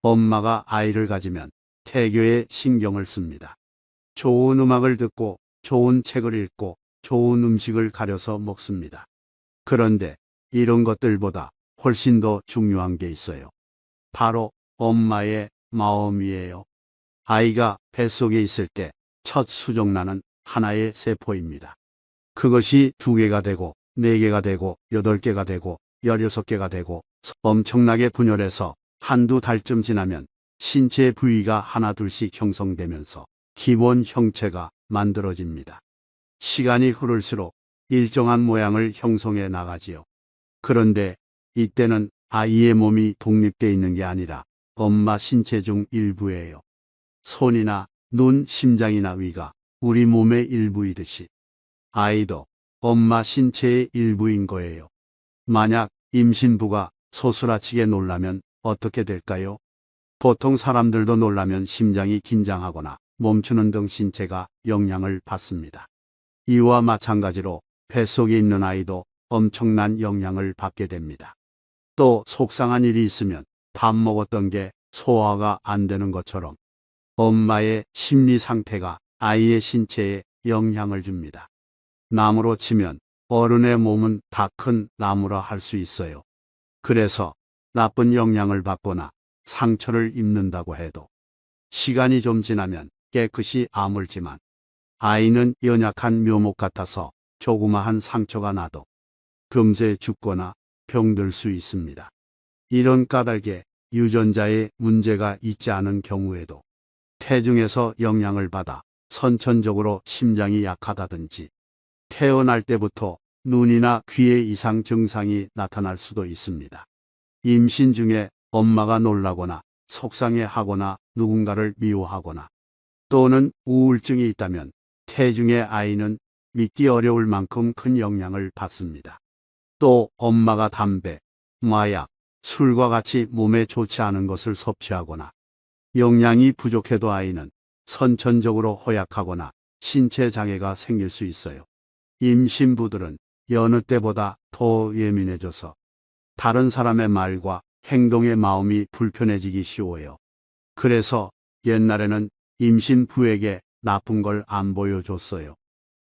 엄마가 아이를 가지면 태교에 신경을 씁니다. 좋은 음악을 듣고 좋은 책을 읽고 좋은 음식을 가려서 먹습니다. 그런데 이런 것들보다 훨씬 더 중요한 게 있어요. 바로 엄마의 마음이에요. 아이가 뱃속에 있을 때 첫 수정란은 하나의 세포입니다. 그것이 2개가 되고 4개가 되고 8개가 되고 16개가 되고 엄청나게 분열해서 한두 달쯤 지나면 신체 부위가 하나둘씩 형성되면서 기본 형체가 만들어집니다. 시간이 흐를수록 일정한 모양을 형성해 나가지요. 그런데 이때는 아이의 몸이 독립되어 있는 게 아니라 엄마 신체 중 일부예요. 손이나 눈, 심장이나 위가 우리 몸의 일부이듯이 아이도 엄마 신체의 일부인 거예요. 만약 임신부가 소스라치게 놀라면 어떻게 될까요? 보통 사람들도 놀라면 심장이 긴장하거나 멈추는 등 신체가 영향을 받습니다. 이와 마찬가지로 뱃속에 있는 아이도 엄청난 영향을 받게 됩니다. 또 속상한 일이 있으면 밥 먹었던 게 소화가 안 되는 것처럼 엄마의 심리 상태가 아이의 신체에 영향을 줍니다. 나무로 치면 어른의 몸은 다 큰 나무라 할 수 있어요. 그래서 나쁜 영향을 받거나 상처를 입는다고 해도 시간이 좀 지나면 깨끗이 아물지만 아이는 연약한 묘목 같아서 조그마한 상처가 나도 금세 죽거나 병들 수 있습니다. 이런 까닭에 유전자에 문제가 있지 않은 경우에도 태중에서 영향을 받아 선천적으로 심장이 약하다든지 태어날 때부터 눈이나 귀에 이상 증상이 나타날 수도 있습니다. 임신 중에 엄마가 놀라거나 속상해하거나 누군가를 미워하거나 또는 우울증이 있다면 태중의 아이는 믿기 어려울 만큼 큰 영향을 받습니다. 또 엄마가 담배, 마약, 술과 같이 몸에 좋지 않은 것을 섭취하거나 영양이 부족해도 아이는 선천적으로 허약하거나 신체 장애가 생길 수 있어요. 임신부들은 여느 때보다 더 예민해져서 다른 사람의 말과 행동에 마음이 불편해지기 쉬워요. 그래서 옛날에는 임신부에게 나쁜 걸 안 보여줬어요.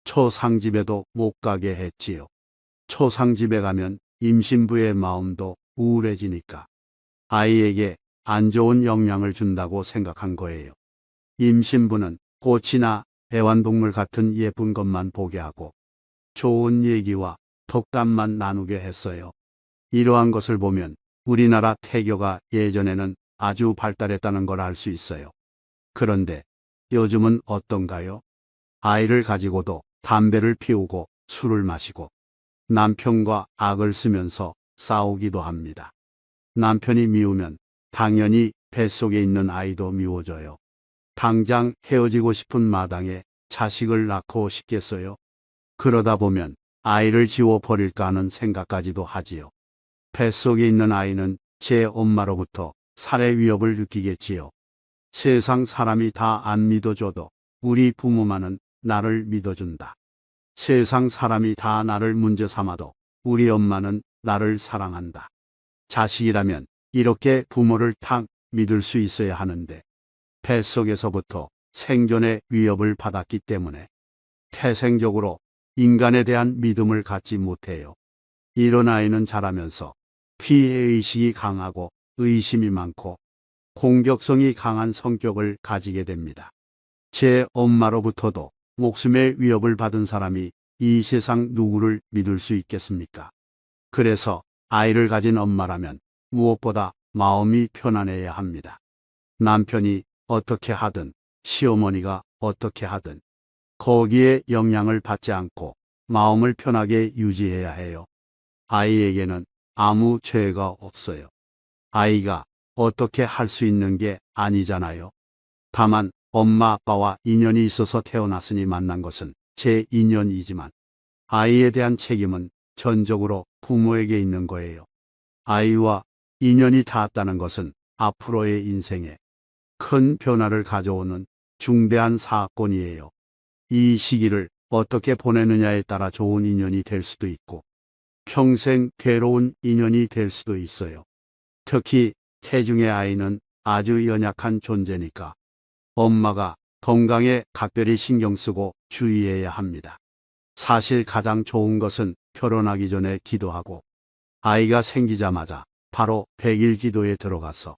초상집에도 못 가게 했지요. 초상집에 가면 임신부의 마음도 우울해지니까 아이에게 안 좋은 영향을 준다고 생각한 거예요. 임신부는 꽃이나 애완동물 같은 예쁜 것만 보게 하고 좋은 얘기와 덕담만 나누게 했어요. 이러한 것을 보면 우리나라 태교가 예전에는 아주 발달했다는 걸 알 수 있어요. 그런데 요즘은 어떤가요? 아이를 가지고도 담배를 피우고 술을 마시고 남편과 악을 쓰면서 싸우기도 합니다. 남편이 미우면 당연히 뱃속에 있는 아이도 미워져요. 당장 헤어지고 싶은 마당에 자식을 낳고 싶겠어요? 그러다 보면 아이를 지워버릴까 하는 생각까지도 하지요. 뱃속에 있는 아이는 제 엄마로부터 살해 위협을 느끼겠지요. 세상 사람이 다 안 믿어줘도 우리 부모만은 나를 믿어준다. 세상 사람이 다 나를 문제 삼아도 우리 엄마는 나를 사랑한다. 자식이라면 이렇게 부모를 탁 믿을 수 있어야 하는데 뱃속에서부터 생존의 위협을 받았기 때문에 태생적으로 인간에 대한 믿음을 갖지 못해요. 이런 아이는 자라면서 피해의식이 강하고 의심이 많고 공격성이 강한 성격을 가지게 됩니다. 제 엄마로부터도 목숨의 위협을 받은 사람이 이 세상 누구를 믿을 수 있겠습니까? 그래서 아이를 가진 엄마라면 무엇보다 마음이 편안해야 합니다. 남편이 어떻게 하든 시어머니가 어떻게 하든 거기에 영향을 받지 않고 마음을 편하게 유지해야 해요. 아이에게는 아무 죄가 없어요. 아이가 어떻게 할 수 있는 게 아니잖아요. 다만 엄마 아빠와 인연이 있어서 태어났으니 만난 것은 제 인연이지만 아이에 대한 책임은 전적으로 부모에게 있는 거예요. 아이와 인연이 닿았다는 것은 앞으로의 인생에 큰 변화를 가져오는 중대한 사건이에요. 이 시기를 어떻게 보내느냐에 따라 좋은 인연이 될 수도 있고 평생 괴로운 인연이 될 수도 있어요. 특히 태중의 아이는 아주 연약한 존재니까 엄마가 건강에 각별히 신경 쓰고 주의해야 합니다. 사실 가장 좋은 것은 결혼하기 전에 기도하고 아이가 생기자마자 바로 100일 기도에 들어가서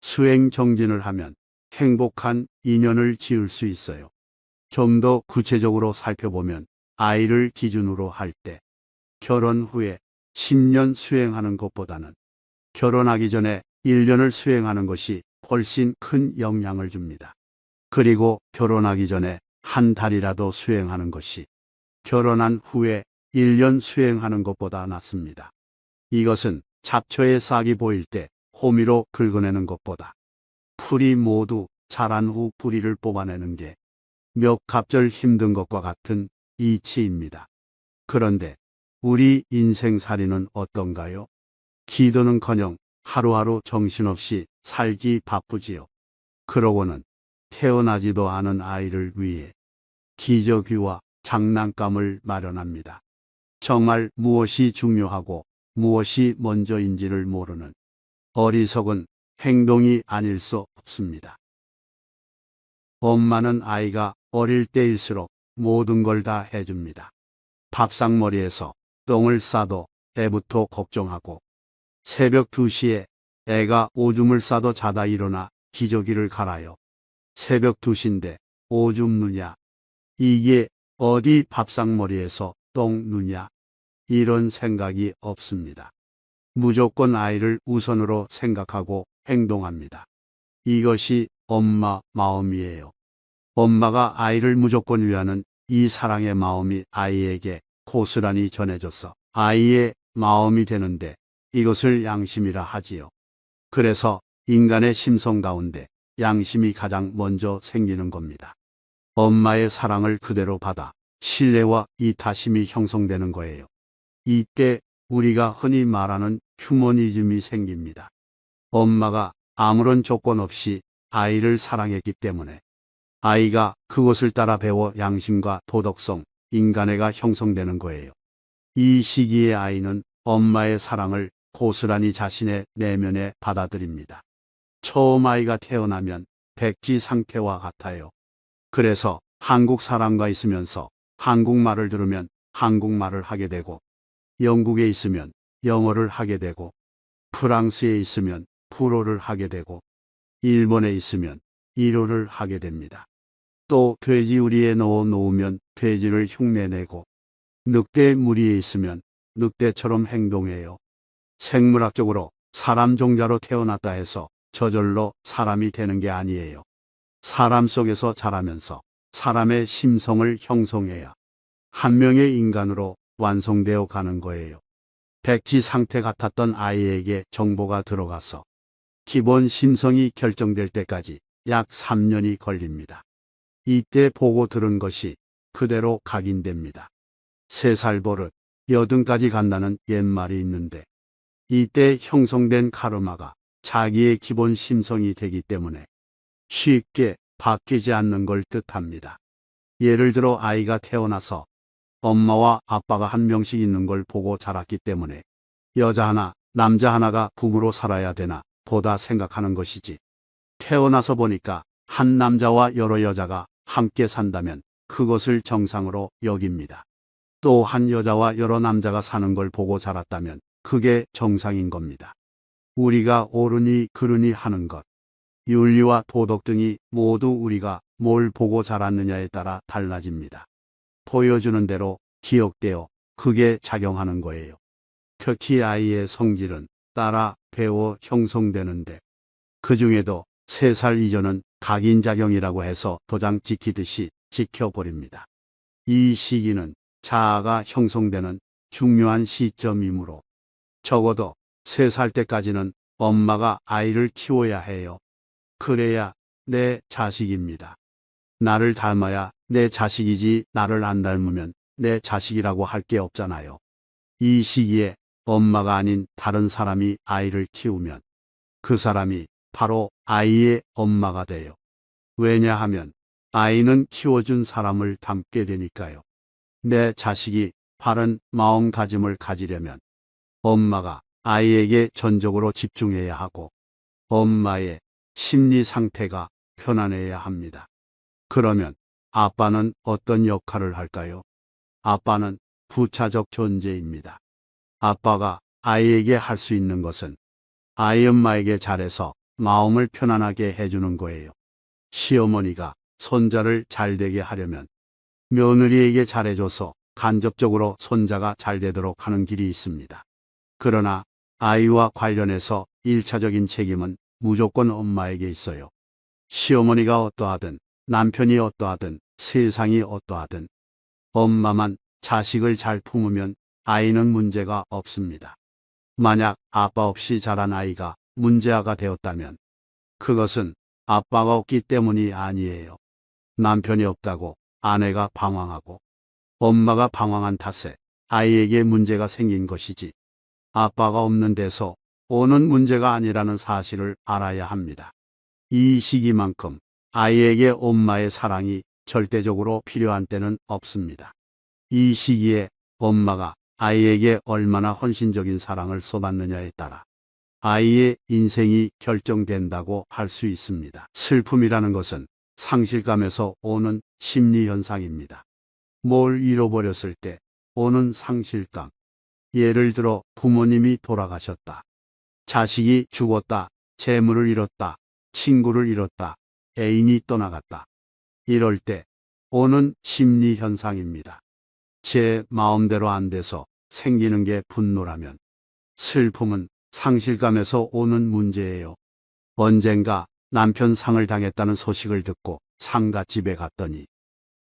수행 정진을 하면 행복한 인연을 지을 수 있어요. 좀 더 구체적으로 살펴보면 아이를 기준으로 할 때 결혼 후에 10년 수행하는 것보다는 결혼하기 전에 1년을 수행하는 것이 훨씬 큰 영향을 줍니다. 그리고 결혼하기 전에 한 달이라도 수행하는 것이 결혼한 후에 1년 수행하는 것보다 낫습니다. 이것은 잡초에 싹이 보일 때 호미로 긁어내는 것보다 풀이 모두 자란 후 뿌리를 뽑아내는 게 몇 갑절 힘든 것과 같은 이치입니다. 그런데 우리 인생살이는 어떤가요? 기도는커녕 하루하루 정신없이 살기 바쁘지요. 그러고는 태어나지도 않은 아이를 위해 기저귀와 장난감을 마련합니다. 정말 무엇이 중요하고 무엇이 먼저인지를 모르는 어리석은 행동이 아닐 수 없습니다. 엄마는 아이가 어릴 때일수록 모든 걸 다 해줍니다. 밥상머리에서 똥을 싸도 애부터 걱정하고 새벽 2시에 애가 오줌을 싸도 자다 일어나 기저귀를 갈아요. 새벽 2시인데 오줌 누냐? 이게 어디 밥상머리에서 똥 누냐? 이런 생각이 없습니다. 무조건 아이를 우선으로 생각하고 행동합니다. 이것이 엄마 마음이에요. 엄마가 아이를 무조건 위하는 이 사랑의 마음이 아이에게 고스란히 전해져서 아이의 마음이 되는데 이것을 양심이라 하지요. 그래서 인간의 심성 가운데 양심이 가장 먼저 생기는 겁니다. 엄마의 사랑을 그대로 받아 신뢰와 이타심이 형성되는 거예요. 이때 우리가 흔히 말하는 휴머니즘이 생깁니다. 엄마가 아무런 조건 없이 아이를 사랑했기 때문에 아이가 그것을 따라 배워 양심과 도덕성, 인간애가 형성되는 거예요. 이 시기에 아이는 엄마의 사랑을 고스란히 자신의 내면에 받아들입니다. 처음 아이가 태어나면 백지 상태와 같아요. 그래서 한국 사람과 있으면서 한국말을 들으면 한국말을 하게 되고, 영국에 있으면 영어를 하게 되고, 프랑스에 있으면 불어를 하게 되고, 일본에 있으면 일어를 하게 됩니다. 또 돼지우리에 넣어 놓으면 돼지를 흉내내고, 늑대 무리에 있으면 늑대처럼 행동해요. 생물학적으로 사람 종자로 태어났다 해서 저절로 사람이 되는 게 아니에요. 사람 속에서 자라면서 사람의 심성을 형성해야 한 명의 인간으로 완성되어 가는 거예요. 백지 상태 같았던 아이에게 정보가 들어가서 기본 심성이 결정될 때까지 약 3년이 걸립니다. 이때 보고 들은 것이 그대로 각인됩니다. 3살 버릇, 여든까지 간다는 옛말이 있는데 이때 형성된 카르마가 자기의 기본 심성이 되기 때문에 쉽게 바뀌지 않는 걸 뜻합니다. 예를 들어 아이가 태어나서 엄마와 아빠가 한 명씩 있는 걸 보고 자랐기 때문에 여자 하나, 남자 하나가 부부로 살아야 되나 보다 생각하는 것이지, 태어나서 보니까 한 남자와 여러 여자가 함께 산다면 그것을 정상으로 여깁니다. 또 한 여자와 여러 남자가 사는 걸 보고 자랐다면 그게 정상인 겁니다. 우리가 옳으니 그르니 하는 것, 윤리와 도덕 등이 모두 우리가 뭘 보고 자랐느냐에 따라 달라집니다. 보여주는 대로 기억되어 그게 작용하는 거예요. 특히 아이의 성질은 따라 배워 형성되는데 그 중에도 3살 이전은 각인작용이라고 해서 도장 찍히듯이 지켜버립니다. 이 시기는 자아가 형성되는 중요한 시점이므로 적어도 3살 때까지는 엄마가 아이를 키워야 해요. 그래야 내 자식입니다. 나를 닮아야 내 자식이지, 나를 안 닮으면 내 자식이라고 할 게 없잖아요. 이 시기에 엄마가 아닌 다른 사람이 아이를 키우면 그 사람이 바로 아이의 엄마가 돼요. 왜냐하면 아이는 키워준 사람을 닮게 되니까요. 내 자식이 바른 마음가짐을 가지려면 엄마가 아이에게 전적으로 집중해야 하고 엄마의 심리 상태가 편안해야 합니다. 그러면 아빠는 어떤 역할을 할까요? 아빠는 부차적 존재입니다. 아빠가 아이에게 할 수 있는 것은 아이 엄마에게 잘해서 마음을 편안하게 해주는 거예요. 시어머니가 손자를 잘되게 하려면 며느리에게 잘해줘서 간접적으로 손자가 잘되도록 하는 길이 있습니다. 그러나 아이와 관련해서 1차적인 책임은 무조건 엄마에게 있어요. 시어머니가 어떠하든 남편이 어떠하든 세상이 어떠하든 엄마만 자식을 잘 품으면 아이는 문제가 없습니다. 만약 아빠 없이 자란 아이가 문제아가 되었다면 그것은 아빠가 없기 때문이 아니에요. 남편이 없다고 아내가 방황하고 엄마가 방황한 탓에 아이에게 문제가 생긴 것이지 아빠가 없는 데서 오는 문제가 아니라는 사실을 알아야 합니다. 이 시기만큼 아이에게 엄마의 사랑이 절대적으로 필요한 때는 없습니다. 이 시기에 엄마가 아이에게 얼마나 헌신적인 사랑을 쏟았느냐에 따라 아이의 인생이 결정된다고 할 수 있습니다. 슬픔이라는 것은 상실감에서 오는 심리 현상입니다. 뭘 잃어버렸을 때 오는 상실감. 예를 들어 부모님이 돌아가셨다. 자식이 죽었다. 재물을 잃었다. 친구를 잃었다. 애인이 떠나갔다. 이럴 때 오는 심리 현상입니다. 제 마음대로 안 돼서 생기는 게 분노라면 슬픔은 상실감에서 오는 문제예요. 언젠가 남편 상을 당했다는 소식을 듣고 상갓집에 갔더니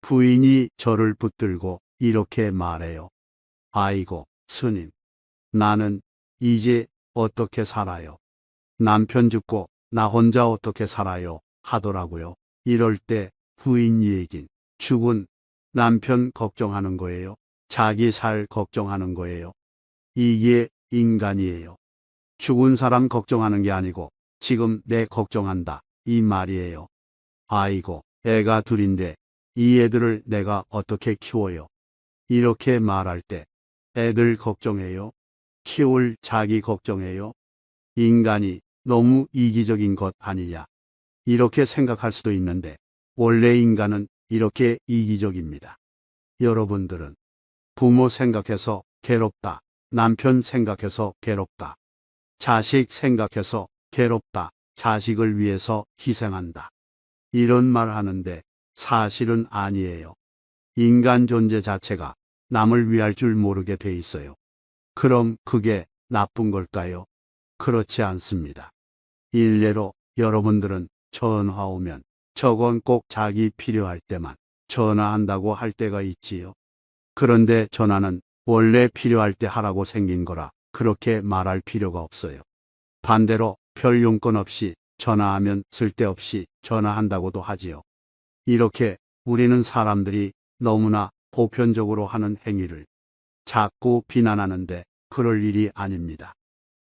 부인이 저를 붙들고 이렇게 말해요. 아이고, 스님, 나는 이제 어떻게 살아요? 남편 죽고 나 혼자 어떻게 살아요? 하더라고요. 이럴 때 부인 얘긴 죽은 남편 걱정하는 거예요. 자기 살 걱정하는 거예요. 이게 인간이에요. 죽은 사람 걱정하는 게 아니고 지금 내 걱정한다. 이 말이에요. 아이고, 애가 둘인데 이 애들을 내가 어떻게 키워요? 이렇게 말할 때 애들 걱정해요? 키울 자기 걱정해요? 인간이 너무 이기적인 것 아니냐? 이렇게 생각할 수도 있는데 원래 인간은 이렇게 이기적입니다. 여러분들은 부모 생각해서 괴롭다. 남편 생각해서 괴롭다. 자식 생각해서 괴롭다. 자식을 위해서 희생한다. 이런 말 하는데 사실은 아니에요. 인간 존재 자체가 남을 위할 줄 모르게 돼 있어요. 그럼 그게 나쁜 걸까요? 그렇지 않습니다. 일례로 여러분들은 전화 오면 저건 꼭 자기 필요할 때만 전화한다고 할 때가 있지요. 그런데 전화는 원래 필요할 때 하라고 생긴 거라 그렇게 말할 필요가 없어요. 반대로 별 용건 없이 전화하면 쓸데없이 전화한다고도 하지요. 이렇게 우리는 사람들이 너무나 보편적으로 하는 행위를 자꾸 비난하는데 그럴 일이 아닙니다.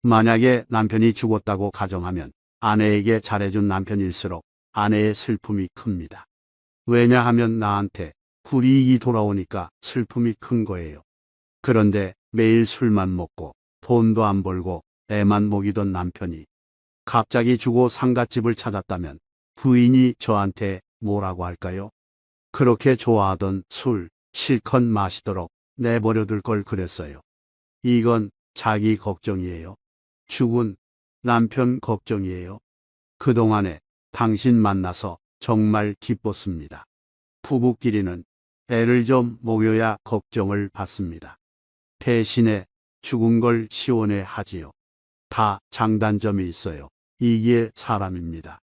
만약에 남편이 죽었다고 가정하면 아내에게 잘해준 남편일수록 아내의 슬픔이 큽니다. 왜냐하면 나한테 불이익이 돌아오니까 슬픔이 큰 거예요. 그런데 매일 술만 먹고 돈도 안 벌고 애만 먹이던 남편이 갑자기 죽어 상갓집을 찾았다면 부인이 저한테 뭐라고 할까요? 그렇게 좋아하던 술 실컷 마시도록 내버려둘 걸 그랬어요. 이건 자기 걱정이에요. 죽은 남편 걱정이에요. 그동안에 당신 만나서 정말 기뻤습니다. 부부끼리는 애를 좀 먹여야 걱정을 받습니다. 대신에 죽은 걸 시원해 하지요. 다 장단점이 있어요. 이게 사람입니다.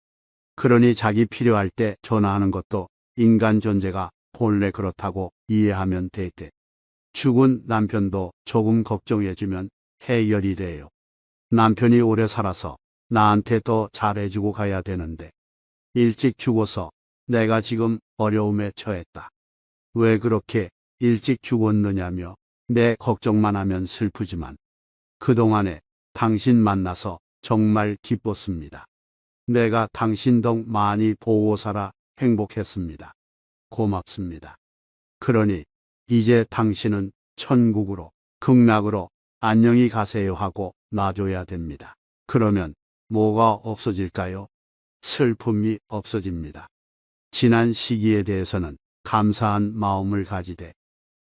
그러니 자기 필요할 때 전화하는 것도 인간 존재가 본래 그렇다고 이해하면 되되 죽은 남편도 조금 걱정해주면 해결이 돼요. 남편이 오래 살아서 나한테 더 잘해주고 가야 되는데 일찍 죽어서 내가 지금 어려움에 처했다. 왜 그렇게 일찍 죽었느냐며 내 걱정만 하면 슬프지만 그동안에 당신 만나서 정말 기뻤습니다. 내가 당신 덕 많이 보고 살아 행복했습니다. 고맙습니다. 그러니 이제 당신은 천국으로, 극락으로 안녕히 가세요 하고 놔줘야 됩니다. 그러면 뭐가 없어질까요? 슬픔이 없어집니다. 지난 시기에 대해서는 감사한 마음을 가지되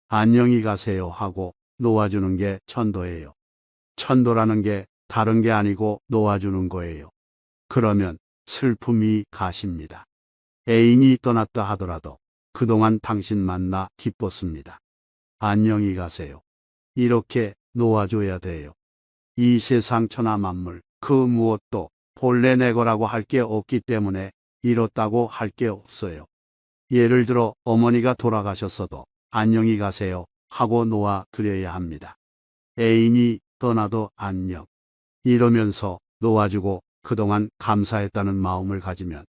안녕히 가세요 하고 놓아주는 게 천도예요. 천도라는 게 다른 게 아니고 놓아주는 거예요. 그러면 슬픔이 가십니다. 애인이 떠났다 하더라도 그동안 당신 만나 기뻤습니다. 안녕히 가세요. 이렇게 놓아줘야 돼요. 이 세상 천하 만물 그 무엇도 본래 내 거라고 할 게 없기 때문에 이렇다고 할 게 없어요. 예를 들어 어머니가 돌아가셨어도 안녕히 가세요 하고 놓아 드려야 합니다. 애인이 떠나도 안녕. 이러면서 놓아주고 그동안 감사했다는 마음을 가지면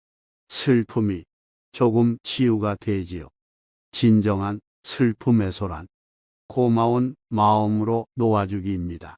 슬픔이 조금 치유가 되지요. 진정한 슬픔 해소란 고마운 마음으로 놓아주기입니다.